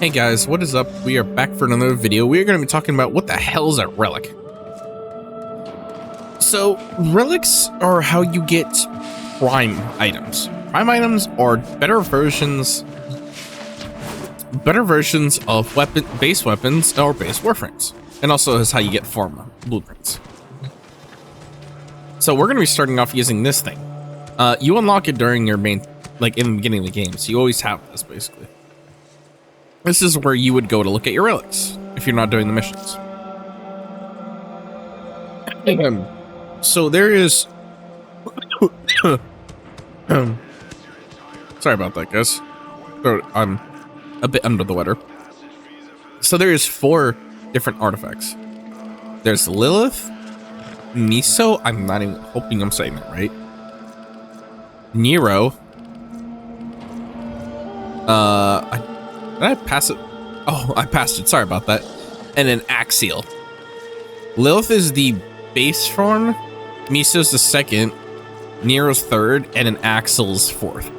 Hey guys, what is up? We are back for another video. We are going to be talking about what the hell is a relic. So, relics are how you get prime items. Prime items are better versions of base weapons or base warframes, and also is how you get farm blueprints. So we're going to be starting off using this thing. You unlock it during your main, like in the beginning of the game, so you always have this basically. This is where you would go to look at your relics if you're not doing the missions. So there is sorry about that, guys. I'm a bit under the weather. So there is 4 different artifacts. There's Lilith, Miso, I'm not even hoping I'm saying that right. Nero. Did I pass it? Oh, I passed it. Sorry about that. And an Axial. Lilith is the base form. Miso's the second. Nero's third. And an Axial's fourth.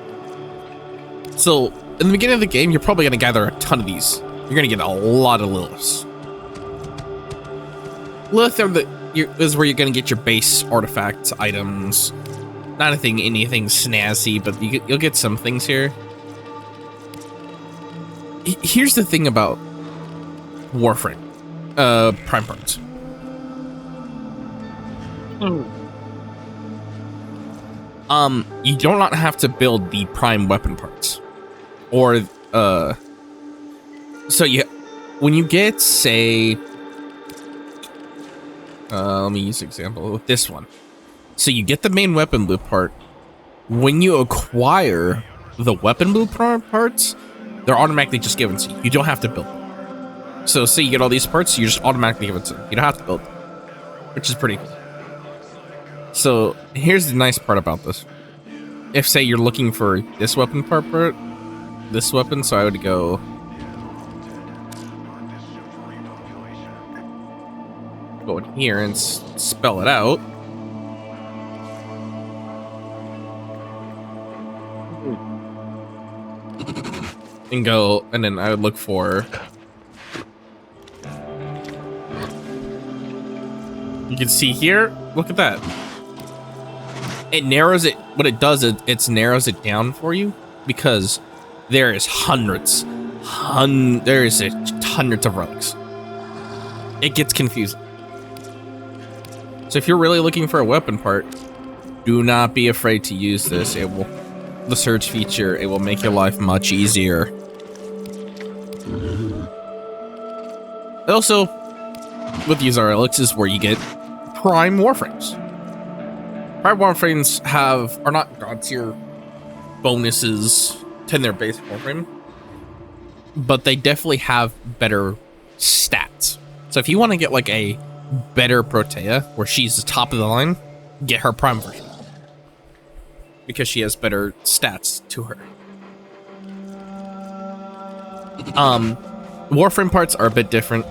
So, in the beginning of the game, you're probably going to gather a ton of these. You're going to get a lot of Liliths. Lilith is where you're going to get your base artifacts, items. Not anything snazzy, but you'll get some things here. Here's the thing about Warframe, prime parts. You do not have to build the prime weapon parts, or so when you get, say, let me use an example with this one. So you get the main weapon loop part. When you acquire the weapon loop parts, they're automatically just given to you. You don't have to build them. So say you get all these parts, you just automatically give it to them. You don't have to build them, which is pretty cool. So here's the nice part about this. If say you're looking for this weapon part, this weapon, so I would go in here and spell it out. And go, and then I would look for, you can see here, look at that. It narrows it, what it does is it narrows it down for you, because there is hundreds of relics. It gets confusing. So if you're really looking for a weapon part, do not be afraid to use this. The search feature, it will make your life much easier. Also, with these relics is where you get prime warframes. Prime warframes are not god tier bonuses to their base warframe, but they definitely have better stats. So if you want to get like a better Protea, where she's the top of the line, get her prime version, because she has better stats to her. Warframe parts are a bit different.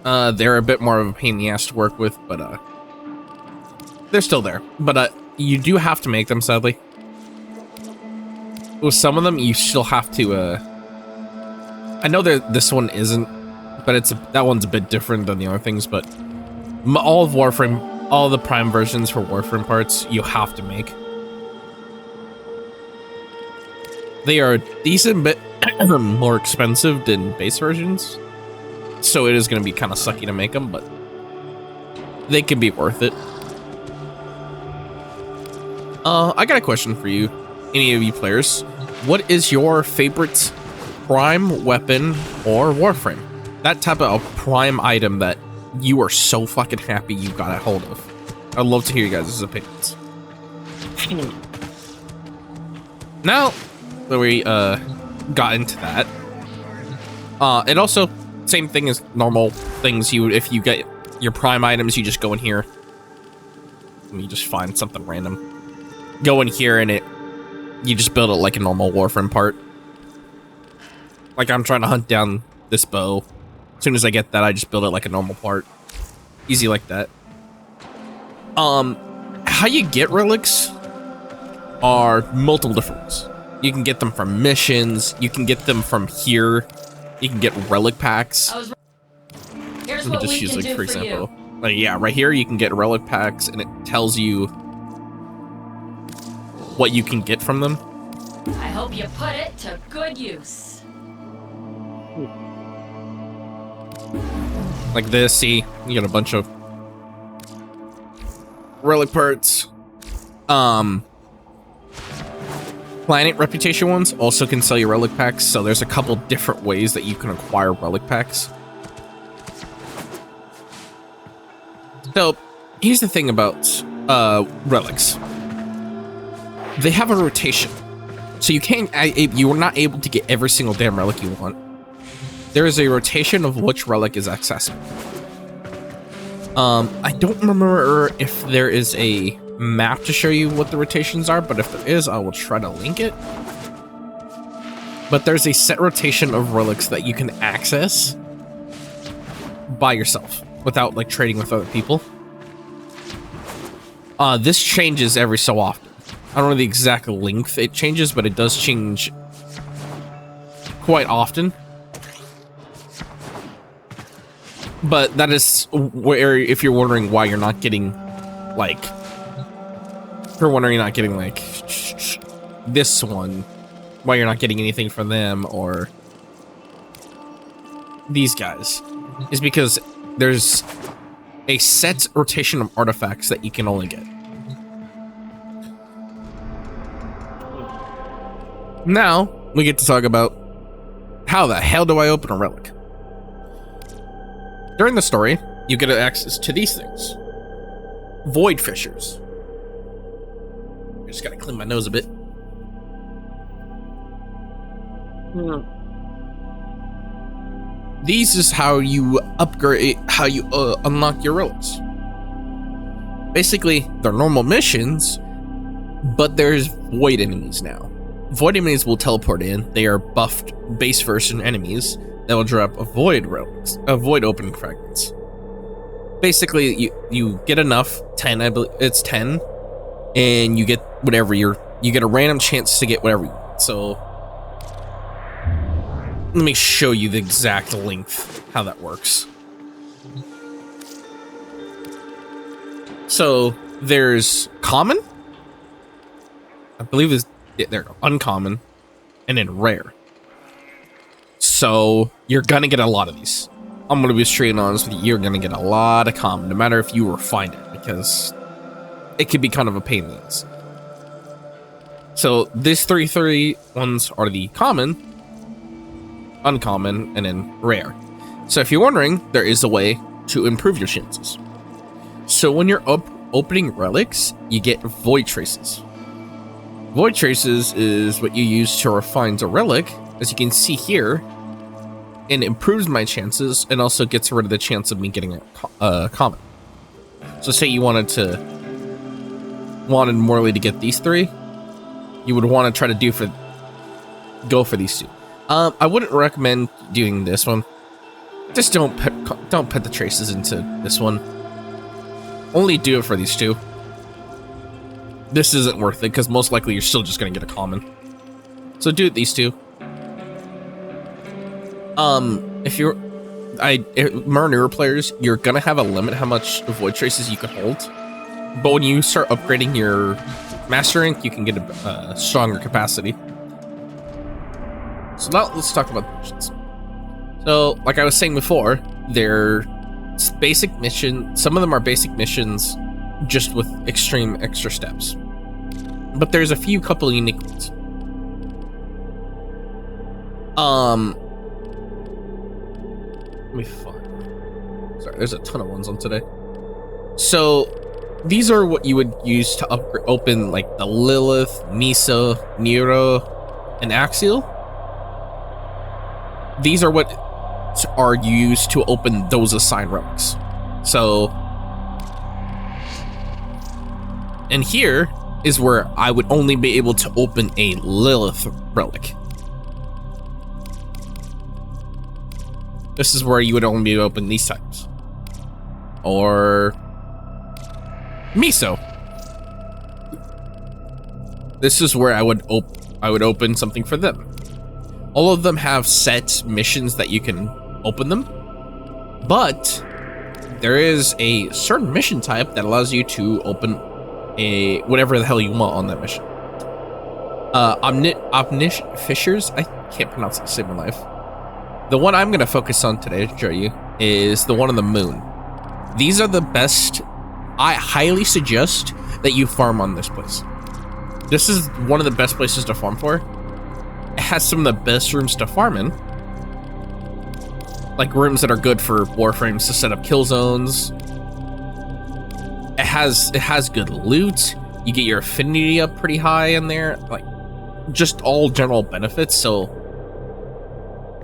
They're a bit more of a pain in the ass to work with, but they're still there. But you do have to make them, sadly. With some of them, you still have to. I know that this one isn't, but that one's a bit different than the other things. But all the prime versions for Warframe parts, you have to make. They are a decent bit more expensive than base versions, so it is going to be kind of sucky to make them, but they can be worth it. I got a question for you, any of you players. What is your favorite prime weapon or Warframe? That type of prime item that you are so fucking happy you got a hold of. I'd love to hear you guys' opinions. Now that we got into that, it also, same thing as normal things. If you get your prime items, you just go in here and you just find something random. Go in here and you just build it like a normal Warframe part. Like I'm trying to hunt down this bow. As soon as I get that, I just build it like a normal part. Easy like that. How you get relics are multiple different ways. You can get them from missions. You can get them from here. You can get relic packs. Here's Let me what just we use can like do for for example. you. Like yeah, right here you can get relic packs, and it tells you what you can get from them. I hope you put it to good use. Like this, see, you get a bunch of relic parts. Planet reputation ones also can sell you relic packs, so there's a couple different ways that you can acquire relic packs. So here's the thing about relics. They have a rotation, so you are not able to get every single damn relic you want. There is a rotation of which relic is accessible. I don't remember if there is a map to show you what the rotations are, but if there is, I will try to link it. But there's a set rotation of relics that you can access by yourself without like trading with other people. This changes every so often. I don't know the exact length it changes, but it does change quite often. But that is where, if you're wondering why you're not getting, like, if you're wondering you're not getting, like, this one, why you're not getting anything from them, or these guys, is because there's a set rotation of artifacts that you can only get. Now, we get to talk about how the hell do I open a relic? During the story, you get access to these things. Void fissures. I just gotta clean my nose a bit. These is how you upgrade, how you unlock your relics. Basically, they're normal missions, but there's void enemies now. Void enemies will teleport in. They are buffed base version enemies that will drop void relics, void opening fragments. Basically, you get enough, 10, I believe it's 10, and you get whatever you get a random chance to get whatever you want. So let me show you the exact length, how that works. So there's common, I believe is there, uncommon, and then rare. So you're gonna get a lot of these. I'm gonna be straight and honest with you. You're gonna get a lot of common, no matter if you refine it, because it could be kind of a pain in the ass. So these three ones are the common, uncommon, and then rare. So if you're wondering, there is a way to improve your chances. So when you're opening relics, you get void traces. Void traces is what you use to refine the relic, as you can see here, and improves my chances and also gets rid of the chance of me getting a common. So say you wanted morely to get these three, you would want to try to go for these two. I wouldn't recommend doing this one. Just don't put the traces into this one. Only do it for these two. This isn't worth it, because most likely you're still just going to get a common. So do it these two. If you're... more newer players, you're going to have a limit how much void traces you can hold. But when you start upgrading your master rank, you can get a stronger capacity. So now let's talk about the missions. So, like I was saying before, they're basic mission. Some of them are basic missions, just with extreme extra steps. But there's a few couple unique ones. Let me find. Sorry, there's a ton of ones on today. So these are what you would use to open like the Lilith, Nisa, Nero, and Axial. These are what are used to open those assigned relics. So, and here is where I would only be able to open a Lilith relic. This is where you would only be able to open these types. Or Miso. This is where I would I would open something for them. All of them have set missions that you can open them, but there is a certain mission type that allows you to open a whatever the hell you want on that mission. Omniscient Fissures, I can't pronounce it to save my life. The one I'm going to focus on today to show you is the one on the moon. These are the best. I highly suggest that you farm on this place. This is one of the best places to farm for. It has some of the best rooms to farm in. Like rooms that are good for Warframes to set up kill zones. It has good loot. You get your affinity up pretty high in there. Like, just all general benefits. So,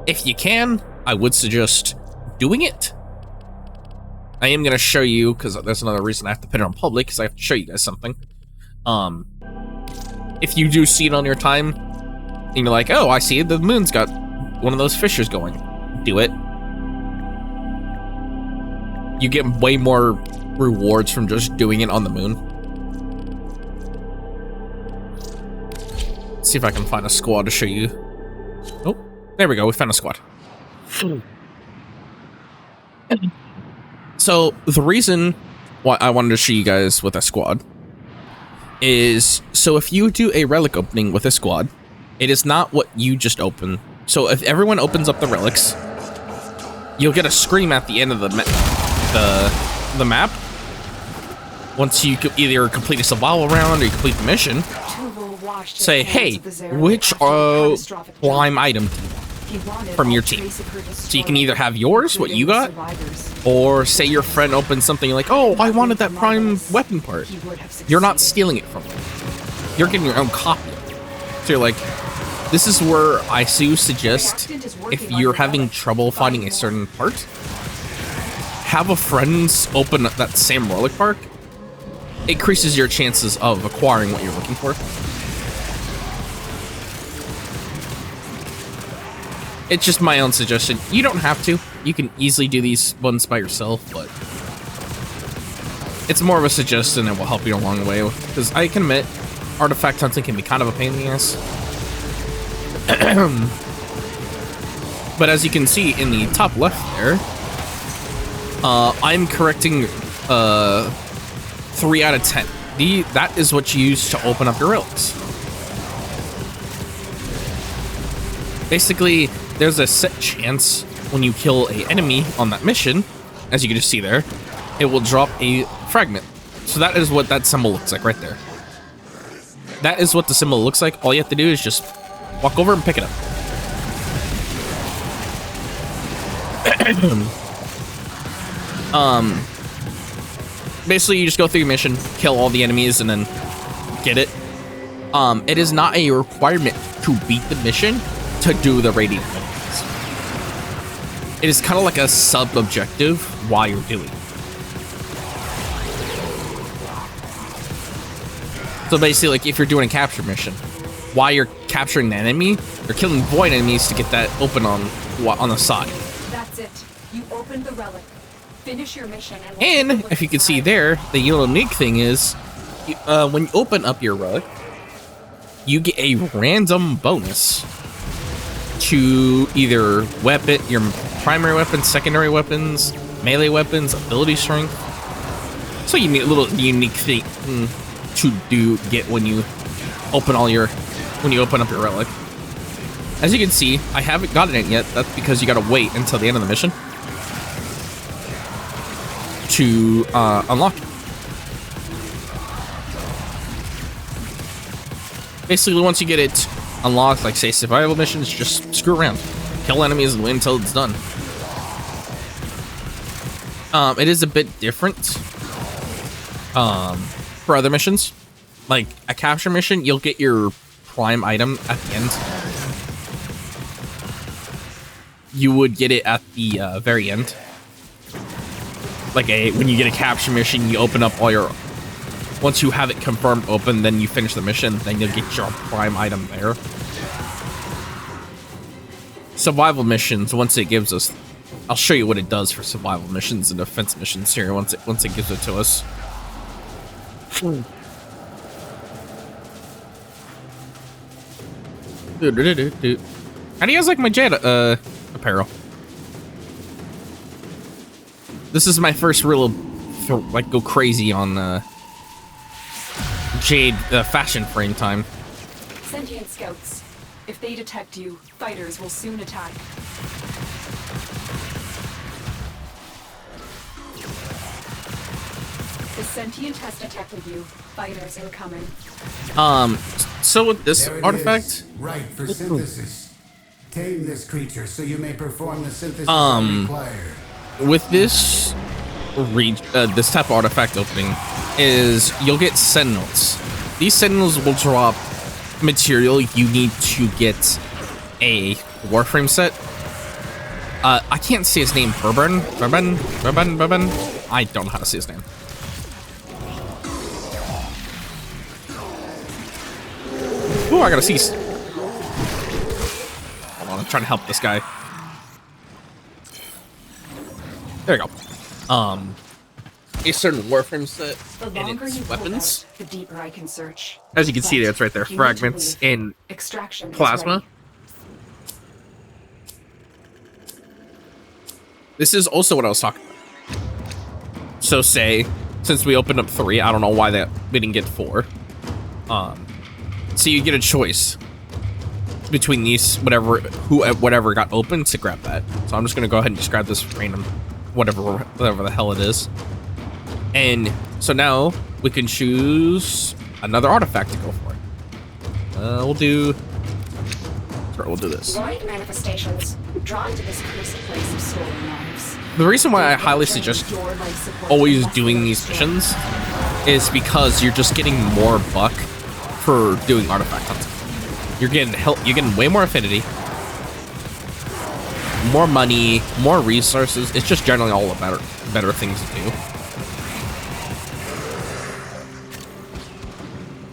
if you can, I would suggest doing it. I am going to show you, because there's another reason I have to put it on public, because I have to show you guys something. If you do see it on your time, and you're like, oh, I see the moon's got one of those fissures going. Do it. You get way more rewards from just doing it on the moon. Let's see if I can find a squad to show you. Oh, there we go. We found a squad. So the reason why I wanted to show you guys with a squad is, so if you do a relic opening with a squad, it is not what you just open. So if everyone opens up the relics, you'll get a scream at the end of the map. Once you either complete a survival round or you complete the mission, say, hey, which prime item from your team? So you can either have yours, what you got, or say your friend opens something like, oh, I wanted that prime weapon part. You're not stealing it from them. You're getting your own copy. So you're like, this is where I do suggest, if you're having trouble finding a certain part, have a friend open that same relic part. It increases your chances of acquiring what you're looking for. It's just my own suggestion. You don't have to. You can easily do these ones by yourself, but it's more of a suggestion that will help you along the way. Because I can admit, artifact hunting can be kind of a pain in the ass. But as you can see in the top left there, I'm correcting 3 out of 10. That is what you use to open up your relics. Basically, there's a set chance when you kill an enemy on that mission, as you can just see there, it will drop a fragment. So that is what that symbol looks like right there. That is what the symbol looks like. All you have to do is just walk over and pick it up. Basically, you just go through your mission, kill all the enemies, and then get it. It is not a requirement to beat the mission to do the raiding enemies. It is kind of like a sub-objective while you're doing it. So basically, like if you're doing a capture mission, while you're capturing the enemy, you're killing void enemies to get that open on the side. That's it. You opened the relic. Finish your mission. And if you can see there, the unique thing is, when you open up your relic, you get a random bonus to either weapon, your primary weapons, secondary weapons, melee weapons, ability strength. So you need a little unique thing to get when you open up your relic. As you can see, I haven't gotten it yet. That's because you gotta wait until the end of the mission to unlock it. Basically, once you get it unlocked, like say survival missions, just screw around, kill enemies and win until it's done. It is a bit different for other missions. Like a capture mission, you'll get your prime item at the end. You would get it at the very end. Like when you get a capture mission, you open up all your... Once you have it confirmed open, then you finish the mission, then you'll get your prime item there. Survival missions, once it gives us... I'll show you what it does for survival missions and defense missions here once it gives it to us. How do you guys like my Jade apparel? This is my first real like go crazy on Jade fashion frame time. Sentient scouts. If they detect you, fighters will soon attack. The sentient has detected you. Fighters incoming. So with this There it artifact, is. Right for synthesis. Tame this creature so you may perform the synthesis required. with this this type of artifact opening is you'll get sentinels. These sentinels will drop material you need to get a Warframe set. I can't say his name. Bourbon. I don't know how to say his name. Ooh, I gotta cease. Hold on, I'm trying to help this guy. There you go. A certain Warframe set The and longer you its pull weapons. out, the deeper I can search. As you can see there, it's right there. You need to Fragments leave. and Extraction is plasma. ready. This is also what I was talking about. So say, since we opened up 3, I don't know why that we didn't get 4. So you get a choice between these, whatever got open to grab that. So I'm just gonna go ahead and just grab this random, whatever the hell it is. And so now we can choose another artifact to go for. We'll do this. Void manifestations. Drawn to this cursed place of stolen lives. The reason why I highly suggest always doing these missions is because you're just getting more buck for doing artifact hunting. You're getting way more affinity, more money, more resources. It's just generally all the better things to do.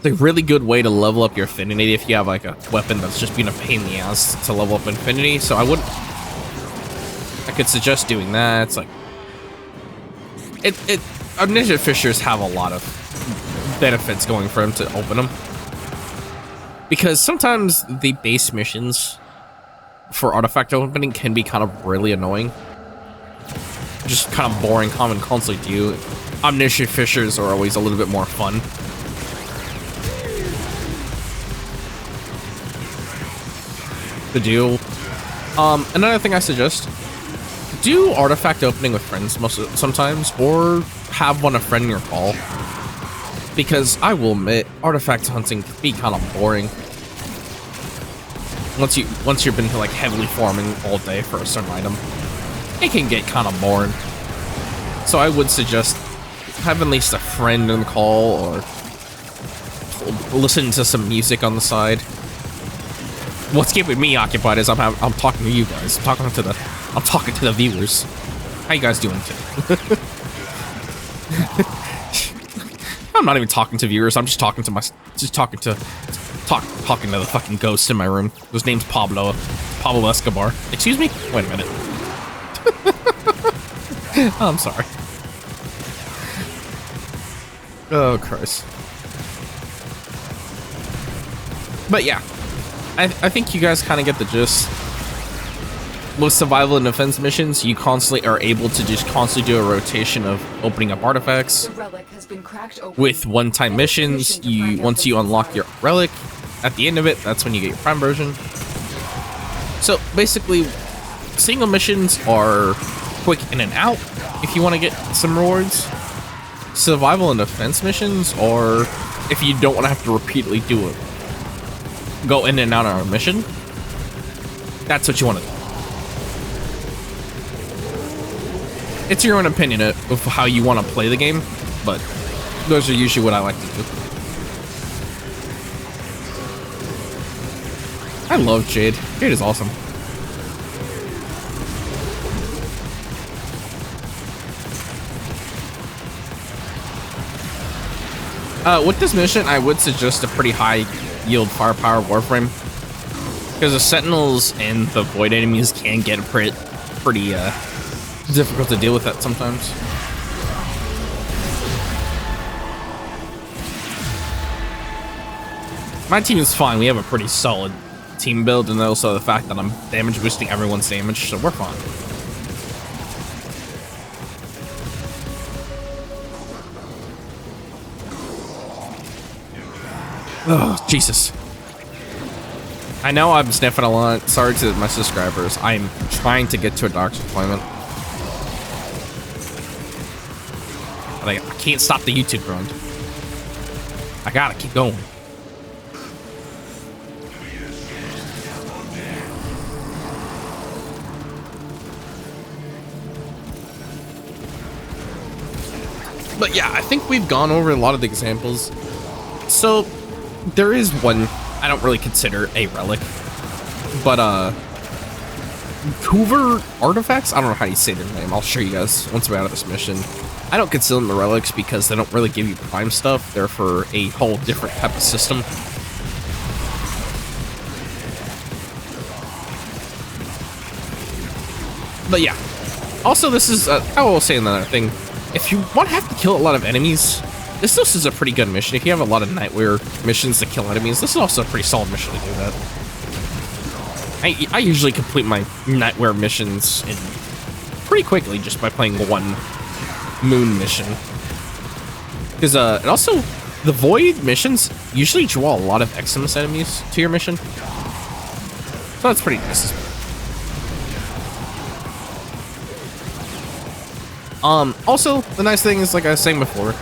It's a really good way to level up your affinity if you have like a weapon that's just being a pain in the ass to level up infinity. So I could suggest doing that. It's like Omniscient Fishers have a lot of benefits going for them to open them, because sometimes the base missions for artifact opening can be kind of really annoying, just kind of boring, common constantly do. Omniscient Fishers are always a little bit more fun. To do. Another thing I suggest, do artifact opening with friends sometimes, or have a friend in your call, because I will admit artifact hunting can be kind of boring once you've been like heavily farming all day for a certain item. It can get kind of boring, so I would suggest have at least a friend in the call, or listen to some music on the side. What's keeping me occupied is I'm talking to you guys. I'm talking to the viewers. How you guys doing today? I'm not even talking to viewers. I'm just talking to the fucking ghost in my room. His name's Pablo Escobar. Excuse me? Wait a minute. Oh, I'm sorry. Oh Christ. But yeah. I think you guys kind of get the gist. With survival and defense missions, you constantly are able to just constantly do a rotation of opening up artifacts. The relic has been cracked open. With one-time missions, once you unlock your relic, at the end of it, that's when you get your prime version. So basically, single missions are quick in and out if you want to get some rewards. Survival and defense missions, or if you don't want to have to repeatedly do it, go in and out on a mission, that's what you want to do. It's your own opinion of how you want to play the game, but those are usually what I like to do. I love Jade. Jade is awesome. With this mission, I would suggest a pretty high yield firepower Warframe, because the Sentinels and the Void enemies can get pretty difficult to deal with that sometimes. My team is fine. We have a pretty solid team build, and also the fact that I'm damage boosting everyone's damage, so we're fine. Oh, Jesus. I know I'm sniffing a lot. Sorry to my subscribers. I'm trying to get to a doctor's appointment. But I can't stop the YouTube run. I gotta keep going. But yeah, I think we've gone over a lot of the examples. So there is one I don't really consider a relic, but Hoover artifacts, I don't know how you say their name. I'll show you guys once we're out of this mission. I don't consider them the relics because they don't really give you prime stuff. They're for a whole different type of system. But yeah, also this is I will say another thing. If you want to have to kill a lot of enemies, this is a pretty good mission. If you have a lot of Nightwear missions to kill enemies, this is also a pretty solid mission to do that. I usually complete my Nightwear missions pretty quickly just by playing one moon mission. Because and also the Void missions usually draw a lot of Eximus enemies to your mission, so that's pretty nice. Also, the nice thing is, like I was saying before,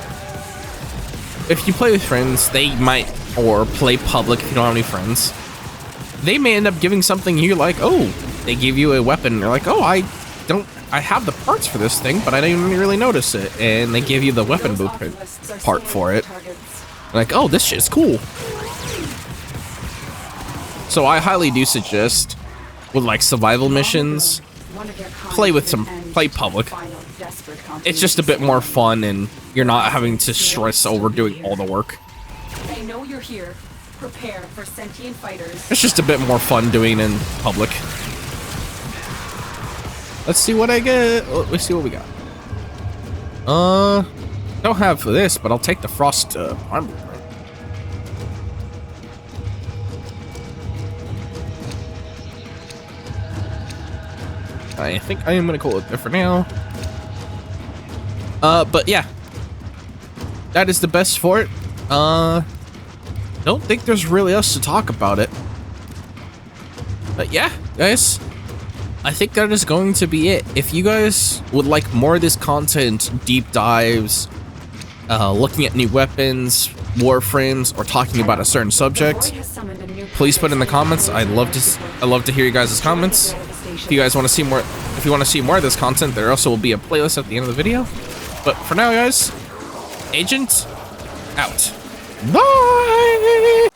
if you play with friends, they might, or play public if you don't have any friends, they may end up giving something you like. Oh, they give you a weapon, and they're like, oh, I have the parts for this thing, but I didn't even really notice it, and they give you the weapon blueprint part for it. Like, oh, this shit's cool. So I highly do suggest, with like survival missions, play public. It's just a bit more fun, and you're not having to stress over doing all the work. They know you're here. Prepare for sentient fighters. It's just a bit more fun doing in public. Let's see what I get. Let's see what we got. Don't have this, but I'll take the frost armor. I think I am gonna call it there for now. But yeah, that is the best for it. Don't think there's really else to talk about it. But yeah, guys, I think that is going to be it. If you guys would like more of this content, deep dives, looking at new weapons, warframes, or talking about a certain subject, please put in the comments. I'd love to hear you guys' comments. If you guys want to see more, if you want to see more of this content, there also will be a playlist at the end of the video. But for now, guys, Agent out. Bye.